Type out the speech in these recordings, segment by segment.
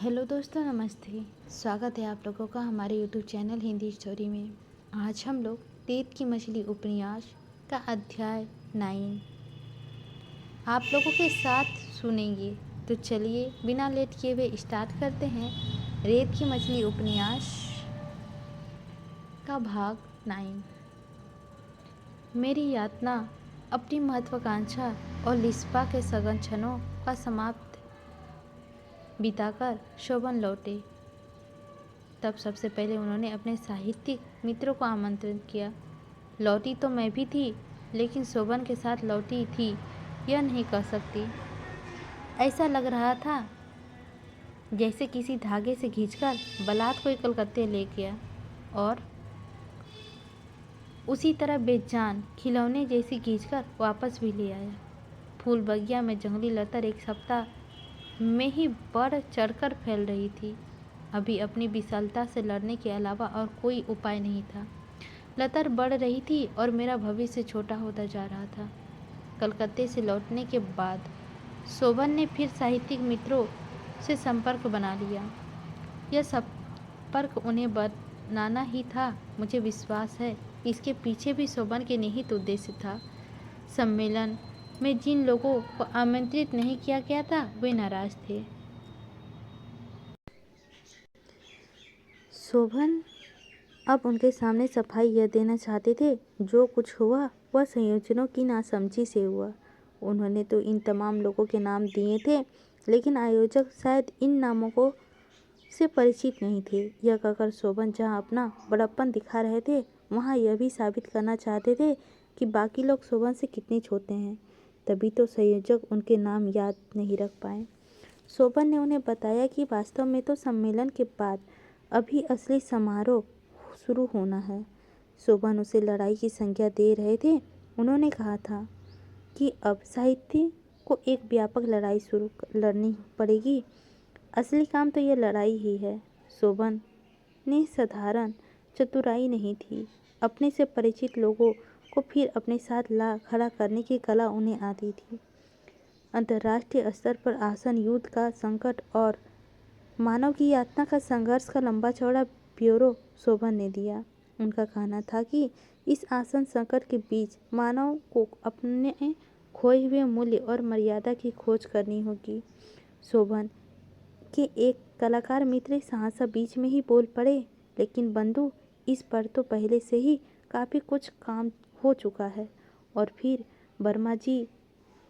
Hello दोस्तों, नमस्ते। स्वागत है आप लोगों का हमारे यूट्यूब चैनल हिंदी स्टोरी में। आज हम लोग रेत की मछली उपन्यास का अध्याय 9 आप लोगों के साथ सुनेंगे। तो चलिए बिना लेट किए हुए स्टार्ट करते हैं रेत की मछली उपन्यास का भाग 9। मेरी यातना अपनी महत्वाकांक्षा और लिस्पा के सघन क्षणों का समाप्त बिताकर शोभन लौटे। तब सबसे पहले उन्होंने अपने साहित्यिक मित्रों को आमंत्रित किया। लौटी तो मैं भी थी, लेकिन शोभन के साथ लौटी थी यह नहीं कह सकती। ऐसा लग रहा था जैसे किसी धागे से खींचकर बारात कोई कलकत्ते ले गया और उसी तरह बेजान खिलौने जैसी खींचकर वापस भी ले आया। फूल बगिया में जंगली लतर एक सप्ताह में ही बढ़ चढ़कर फैल रही थी। अभी अपनी विशालता से लड़ने के अलावा और कोई उपाय नहीं था। लतर बढ़ रही थी और मेरा भविष्य छोटा होता जा रहा था। कलकत्ते से लौटने के बाद शोभन ने फिर साहित्यिक मित्रों से संपर्क बना लिया। यह संपर्क उन्हें बनाना ही था। मुझे विश्वास है इसके पीछे भी शोभन के निहित उद्देश्य था। सम्मेलन में जिन लोगों को आमंत्रित नहीं किया गया था वे नाराज थे। शोभन अब उनके सामने सफाई यह देना चाहते थे, जो कुछ हुआ वह संयोजनों की नासमझी से हुआ। उन्होंने तो इन तमाम लोगों के नाम दिए थे, लेकिन आयोजक शायद इन नामों को से परिचित नहीं थे। यह कहकर शोभन जहां अपना बड़प्पन दिखा रहे थे, वहां यह भी साबित करना चाहते थे कि बाकी लोग शोभन से कितने छोटे हैं। तभी तो संयोजक उनके नाम याद नहीं रख पाए। शोभन ने उन्हें बताया कि वास्तव में तो सम्मेलन के बाद अभी असली समारोह शुरू होना है। शोभन उसे लड़ाई की संज्ञा दे रहे थे। उन्होंने कहा था कि अब साहित्य को एक व्यापक लड़ाई शुरू लड़नी पड़ेगी। असली काम तो यह लड़ाई ही है। शोभन ने साधारण चतुराई नहीं थी। अपने से परिचित लोगों को फिर अपने साथ ला खड़ा करने की कला उन्हें आती थी। अंतर्राष्ट्रीय स्तर पर आसन युद्ध का संकट और मानव की यातना का संघर्ष का लंबा चौड़ा ब्यूरो शोभन ने दिया। उनका कहना था कि इस आसन संकट के बीच मानव को अपने खोए हुए मूल्य और मर्यादा की खोज करनी होगी। शोभन के एक कलाकार मित्र सहसा बीच में ही बोल पड़े, लेकिन बंधु, इस पर तो पहले से ही काफ़ी कुछ काम हो चुका है और फिर वर्मा जी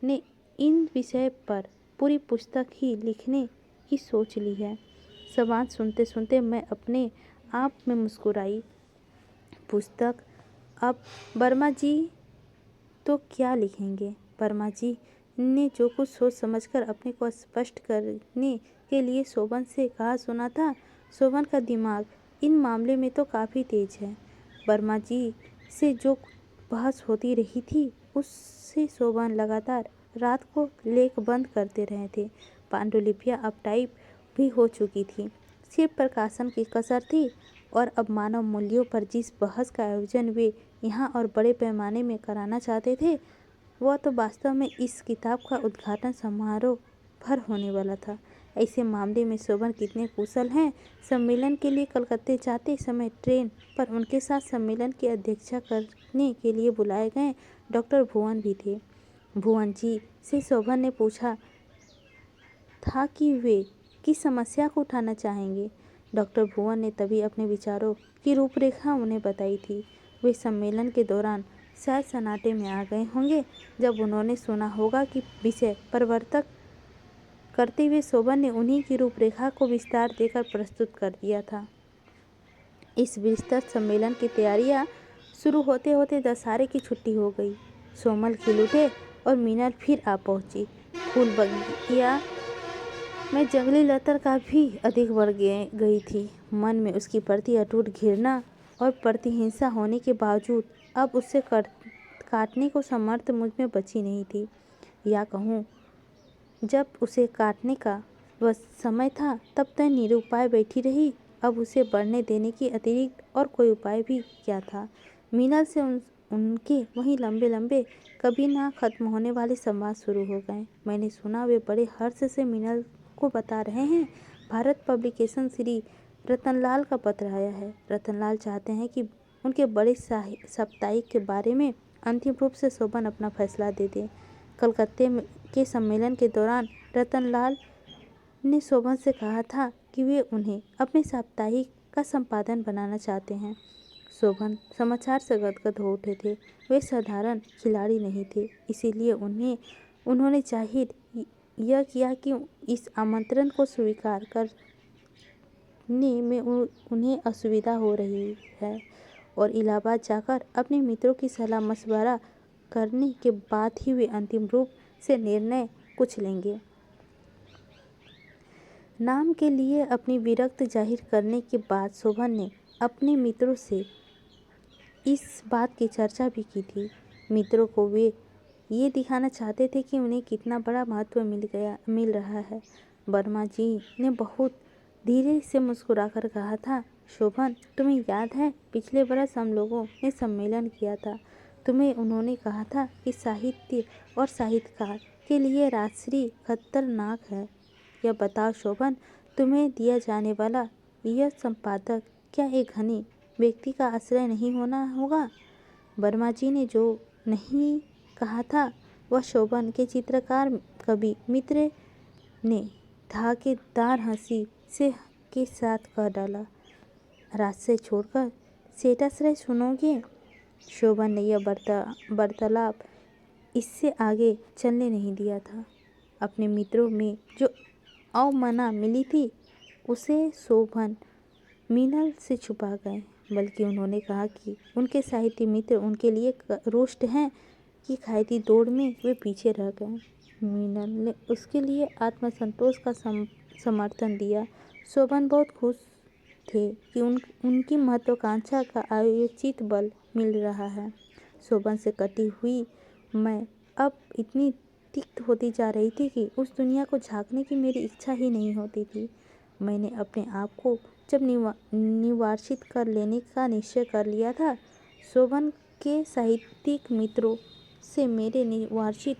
ने इन विषय पर पूरी पुस्तक ही लिखने की सोच ली है। संवाद सुनते सुनते मैं अपने आप में मुस्कुराई। पुस्तक, अब वर्मा जी तो क्या लिखेंगे? वर्मा जी ने जो कुछ सोच समझकर अपने को स्पष्ट करने के लिए शोभन से कहा सुना था। शोभन का दिमाग इन मामले में तो काफ़ी तेज है। वर्मा जी से जो बहस होती रही थी, उससे शोभन लगातार रात को लेख बंद करते रहे थे। पांडुलिपियाँ अब टाइप भी हो चुकी थी। सिर्फ प्रकाशन की कसर थी और अब मानव मूल्यों पर जिस बहस का आयोजन वे यहाँ और बड़े पैमाने में कराना चाहते थे, वह तो वास्तव में इस किताब का उद्घाटन समारोह भर होने वाला था। ऐसे मामले में शोभन कितने कुशल हैं। सम्मेलन के लिए कलकत्ते जाते समय ट्रेन पर उनके साथ सम्मेलन की अध्यक्षता करने के लिए बुलाए गए डॉक्टर भुवन भी थे। भुवन जी से शोभन ने पूछा था कि वे किस समस्या को उठाना चाहेंगे। डॉक्टर भुवन ने तभी अपने विचारों की रूपरेखा उन्हें बताई थी। वे सम्मेलन के दौरान शायद सन्नाटे में आ गए होंगे जब उन्होंने सुना होगा कि विषय परिवर्तन करते हुए शोभन ने उन्हीं की रूपरेखा को विस्तार देकर प्रस्तुत कर दिया था। इस विस्तृत सम्मेलन की तैयारियां शुरू होते होते दशहरे की छुट्टी हो गई। सोमल खिल उठे और मीनल फिर आ पहुंची। फूल बगिया में जंगली लतर का भी अधिक बढ़ गई थी। मन में उसकी प्रति अटूट घृणा और प्रतिहिंसा होने के बावजूद अब उससे काटने को समर्थ मुझ में बची नहीं थी। या कहूँ, जब उसे काटने का वह समय था तब तो निरुपाय बैठी रही। अब उसे बढ़ने देने के अतिरिक्त और कोई उपाय भी क्या था? मीनल से उनके वहीं लंबे लंबे कभी ना खत्म होने वाले संवाद शुरू हो गए। मैंने सुना वे बड़े हर्ष से मीनल को बता रहे हैं भारत पब्लिकेशन श्री रतनलाल का पत्र आया है। रतनलाल चाहते हैं कि उनके बड़े साप्ताहिक के बारे में अंतिम रूप से शोभन अपना फैसला दे दें। कलकत्ते के सम्मेलन के दौरान रतनलाल ने शोभन से कहा था कि वे उन्हें अपने साप्ताहिक का संपादन बनाना चाहते हैं। शोभन समाचार से गदगद हो उठे थे। वे साधारण खिलाड़ी नहीं थे, इसीलिए उन्होंने जाहिर यह किया कि इस आमंत्रण को स्वीकार करने में उन्हें असुविधा हो रही है और इलाहाबाद जाकर अपने मित्रों की सलाह मशवरा करने के बाद ही वे अंतिम रूप से निर्णय कुछ लेंगे। नाम के लिए अपनी विरक्ति जाहिर करने के बाद शोभन ने अपने मित्रों से इस बात की चर्चा भी की थी। मित्रों को वे ये दिखाना चाहते थे कि उन्हें कितना बड़ा महत्व मिल रहा है। वर्मा जी ने बहुत धीरे से मुस्कुराकर कहा था, शोभन, तुम्हें याद है पिछले बरस हम लोगों ने सम्मेलन किया था। तुम्हें उन्होंने कहा था कि साहित्य और साहित्यकार के लिए राजश्री खतरनाक है। यह बताओ शोभन, तुम्हें दिया जाने वाला यह संपादक क्या एक धनी व्यक्ति का आश्रय नहीं होना होगा? वर्मा जी ने जो नहीं कहा था वह शोभन के चित्रकार कवि मित्र ने धमाकेदार हंसी के साथ कह डाला। राजश्री छोड़कर सेठाश्रय सुनोगे? शोभन ने यह वार्तालाप इससे आगे चलने नहीं दिया था। अपने मित्रों में जो अवमानना मिली थी उसे शोभन मीनल से छुपा गए, बल्कि उन्होंने कहा कि उनके साहित्य मित्र उनके लिए रुष्ट हैं कि किफायती दौड़ में वे पीछे रह गए। मीनल ने उसके लिए आत्मसंतोष का समर्थन दिया। शोभन बहुत खुश थे कि उनकी महत्वाकांक्षा का आयोचित बल मिल रहा है। शोभन से कटी हुई मैं अब इतनी तिक्त होती जा रही थी कि उस दुनिया को झांकने की मेरी इच्छा ही नहीं होती थी। मैंने अपने आप को जब निर्वासित कर लेने का निश्चय कर लिया था, शोभन के साहित्यिक मित्रों से मेरे निर्वासित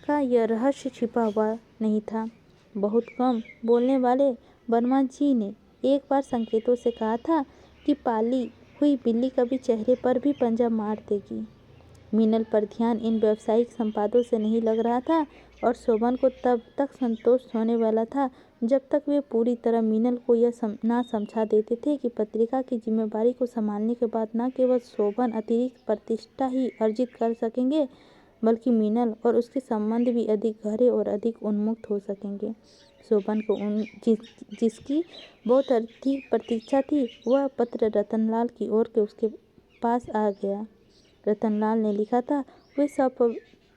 का यह रहस्य छिपा हुआ नहीं था। बहुत कम बोलने वाले वर्मा जी ने एक बार संकेतों से कहा था कि पाली हुई बिल्ली कभी चेहरे पर भी पंजा मार देगी। मीनल पर ध्यान इन व्यावसायिक संपादों से नहीं लग रहा था और शोभन को तब तक संतोष होने वाला था जब तक वे पूरी तरह मीनल को यह ना समझा देते थे कि पत्रिका की जिम्मेदारी को संभालने के बाद न केवल शोभन अतिरिक्त प्रतिष्ठा ही अर्जित कर सकेंगे, बल्कि मीनल और उसके संबंध भी अधिक गहरे और अधिक उन्मुक्त हो सकेंगे। शोभन को जिसकी बहुत अधिक प्रतीक्षा थी, वह पत्र रतनलाल की ओर के उसके पास आ गया। रतनलाल ने लिखा था, वे सब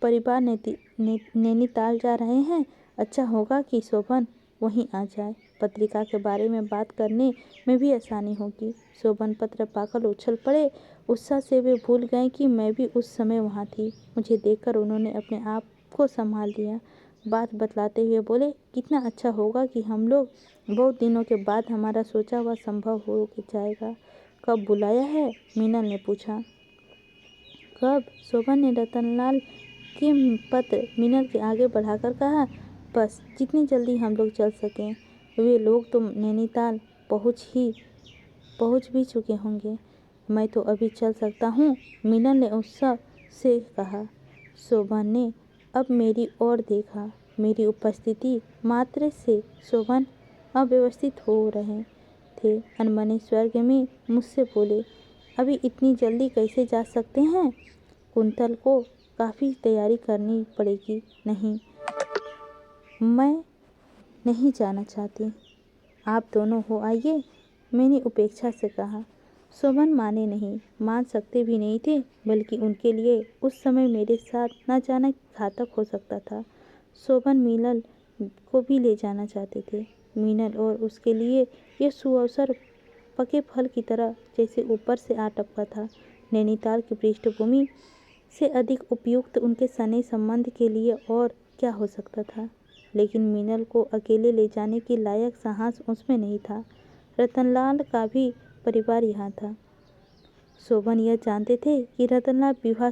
परिवार नैनीताल जा रहे हैं। अच्छा होगा कि शोभन वहीं आ जाए। पत्रिका के बारे में बात करने में भी आसानी होगी। शोभन पत्र पाकर उछल पड़े। उत्साह से वे भूल गए कि मैं भी उस समय वहाँ थी। मुझे देखकर उन्होंने अपने आप को संभाल लिया। बात बतलाते हुए बोले, कितना अच्छा होगा कि हम लोग बहुत दिनों के बाद हमारा सोचा हुआ संभव हो जाएगा। कब बुलाया है? मीनल ने पूछा। कब? शोभन ने रतनलाल के पत्र मीनल के आगे बढ़ाकर कहा, बस जितनी जल्दी हम लोग चल सकें। वे लोग तो नैनीताल पहुँच भी चुके होंगे। मैं तो अभी चल सकता हूँ, मीनल ने उत्साह से कहा। शोभन ने अब मेरी ओर देखा। मेरी उपस्थिति मात्र से शोभन अव्यवस्थित हो रहे थे। अनमने स्वर्ग में मुझसे बोले, अभी इतनी जल्दी कैसे जा सकते हैं? कुंतल को काफ़ी तैयारी करनी पड़ेगी। नहीं, मैं नहीं जाना चाहती। आप दोनों हो आइए, मैंने उपेक्षा से कहा। शोभन माने नहीं, मान सकते भी नहीं थे, बल्कि उनके लिए उस समय मेरे साथ न जाना घातक हो सकता था। शोभन मीनल को भी ले जाना चाहते थे। मीनल और उसके लिए यह सुअवसर पके फल की तरह जैसे ऊपर से आ टपका था। नैनीताल की पृष्ठभूमि से अधिक उपयुक्त उनके सने संबंध के लिए और क्या हो सकता था। लेकिन मीनल को अकेले ले जाने के लायक साहस उसमें नहीं था। रतनलाल का भी परिवार यहाँ था। शोभन यह जानते थे कि रतनलाल विवाह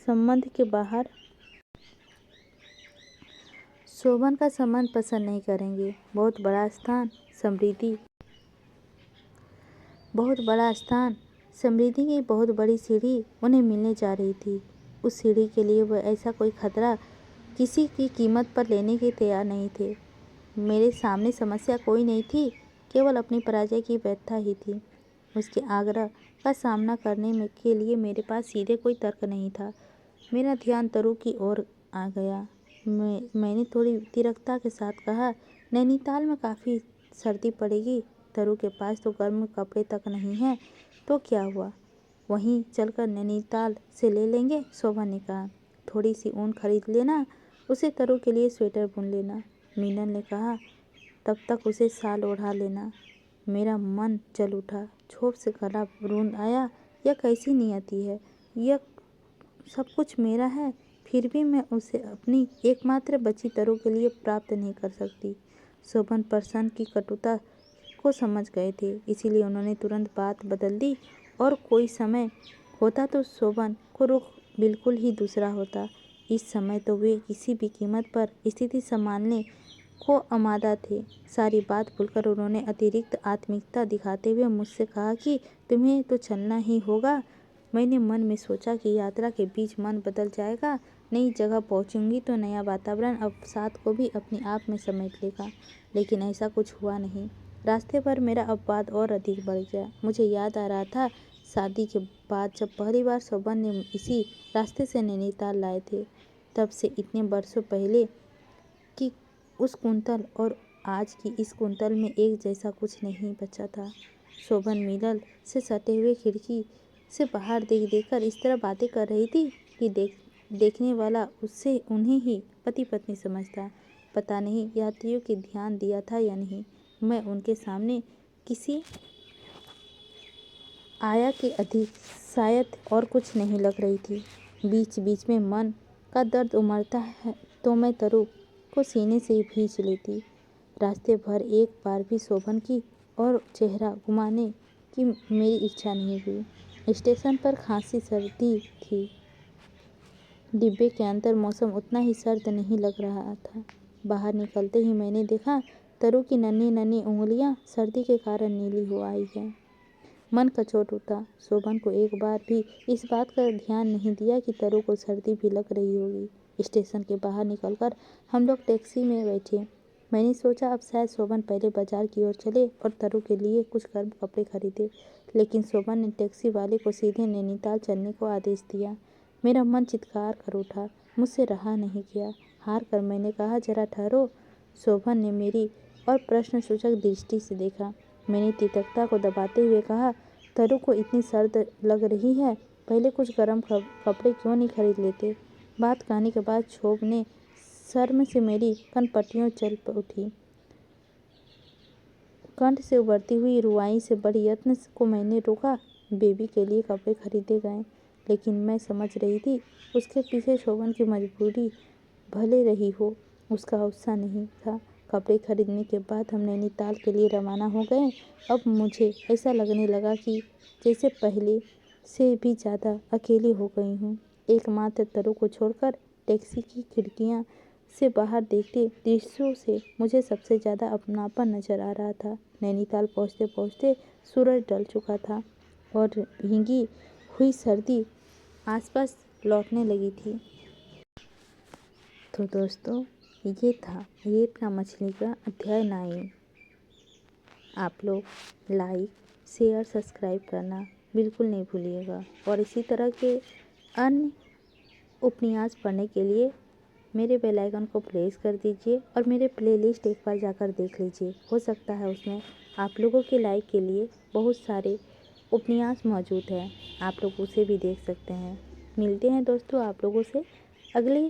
संबंध के बाहर शोभन का संबंध पसंद नहीं करेंगे। बहुत बड़ा स्थान समृद्धि की बहुत बड़ी सीढ़ी उन्हें मिलने जा रही थी। उस सीढ़ी के लिए वह ऐसा कोई खतरा किसी की कीमत पर लेने के तैयार नहीं थे। मेरे सामने समस्या कोई नहीं थी, केवल अपनी पराजय की व्यथा ही थी। उसके आग्रह का सामना करने के लिए मेरे पास सीधे कोई तर्क नहीं था। मेरा ध्यान तरु की ओर आ गया। मैंने थोड़ी तिरकता के साथ कहा, नैनीताल में काफ़ी सर्दी पड़ेगी। तरु के पास तो गर्म कपड़े तक नहीं हैं, तो क्या हुआ, वहीं चलकर नैनीताल से ले लेंगे। शोभा ने कहा, थोड़ी सी ऊन खरीद लेना, उसे तरु के लिए स्वेटर बुन लेना। मीनल ने कहा, तब तक उसे शाल ओढ़ा लेना। मेरा मन जल उठा, छोप से गला रूंध आया। यह कैसी नियति है, यह सब कुछ मेरा है, फिर भी मैं उसे अपनी एकमात्र बची तरु के लिए प्राप्त नहीं कर सकती। शोभन प्रसन्न की कटुता को समझ गए थे, इसीलिए उन्होंने तुरंत बात बदल दी। और कोई समय होता तो शोभन को रुख बिल्कुल ही दूसरा होता। इस समय तो वे किसी भी कीमत पर स्थिति संभालने को आमादा थे। सारी बात भूलकर उन्होंने अतिरिक्त आत्मीयता दिखाते हुए मुझसे कहा कि तुम्हें तो चलना ही होगा। मैंने मन में सोचा कि यात्रा के बीच मन बदल जाएगा, नई जगह पहुंचूंगी तो नया वातावरण अवसाद को भी अपने आप में समेट लेगा, लेकिन ऐसा कुछ हुआ नहीं। रास्ते पर मेरा अपवाद और अधिक बढ़ गया। मुझे याद आ रहा था, शादी के बाद जब पहली बार शोभन ने इसी रास्ते से नैनीताल लाए थे, तब से इतने वर्षों पहले कि उस कुंतल और आज की इस कुंतल में एक जैसा कुछ नहीं बचा था। शोभन मीनल से सटे हुए खिड़की से बाहर देखकर इस तरह बातें कर रही थी कि देखने वाला उससे उन्हें ही पति पत्नी समझता। पता नहीं यात्रियों की ध्यान दिया था या नहीं। मैं उनके सामने किसी आया के अधिक शायद और कुछ नहीं लग रही थी। बीच बीच में मन का दर्द उमड़ता है तो मैं तरु को सीने से खींच लेती। रास्ते भर एक बार भी शोभन की और चेहरा घुमाने की मेरी इच्छा नहीं हुई। स्टेशन पर खासी सर्दी थी। डिब्बे के अंदर मौसम उतना ही सर्द नहीं लग रहा था। बाहर निकलते ही मैंने देखा, तरु की नन्ही नन्ही उंगलियां सर्दी के कारण नीली हो आई हैं। मन कचोट उठा। शोभन को एक बार भी इस बात का ध्यान नहीं दिया कि तरु को सर्दी भी लग रही होगी। स्टेशन के बाहर निकलकर हम लोग टैक्सी में बैठे। मैंने सोचा अब शायद शोभन पहले बाजार की ओर चले और तरु के लिए कुछ गर्म कपड़े खरीदे, लेकिन शोभन ने टैक्सी वाले को सीधे नैनीताल चलने को आदेश दिया। मेरा मन चित्कार कर उठा, मुझसे रहा नहीं गया। हार कर मैंने कहा, जरा ठहरो। शोभन ने मेरी और प्रश्नसूचक दृष्टि से देखा। मैंने तिरकता को दबाते हुए कहा, तरु को इतनी सर्द लग रही है, पहले कुछ गर्म कपड़े क्यों नहीं खरीद लेते। बात कहने के बाद क्षोभ ने शर्म से मेरी कनपटियों चल उठी। कंठ से उभरती हुई रुआई से बड़े यत्न को मैंने रोका। बेबी के लिए कपड़े खरीदे गए, लेकिन मैं समझ रही थी उसके पीछे शोभन की मजबूरी भले रही हो, उसका उत्साह नहीं था। कपड़े खरीदने के बाद हम नैनीताल के लिए रवाना हो गए। अब मुझे ऐसा लगने लगा कि जैसे पहले से भी ज़्यादा अकेली हो गई हूँ। एकमात्र तरु को छोड़कर टैक्सी की खिड़कियाँ से बाहर देखते दृश्यों से मुझे सबसे ज़्यादा अपनापन नजर आ रहा था। नैनीताल पहुँचते पहुँचते सूरज ढल चुका था और भीगी हुई सर्दी आसपास लौटने लगी थी। तो दोस्तों, ये था मछली का अध्याय 9। आप लोग लाइक, शेयर, सब्सक्राइब करना बिल्कुल नहीं भूलिएगा और इसी तरह के अन्य उपन्यास पढ़ने के लिए मेरे बेल आइकन को प्रेस कर दीजिए और मेरे प्लेलिस्ट एक बार जाकर देख लीजिए। हो सकता है उसमें आप लोगों के लाइक के लिए बहुत सारे उपन्यास मौजूद हैं, आप लोग उसे भी देख सकते हैं। मिलते हैं दोस्तों आप लोगों से अगले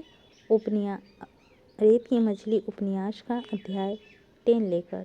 रेत की मछली उपन्यास का अध्याय 10 लेकर।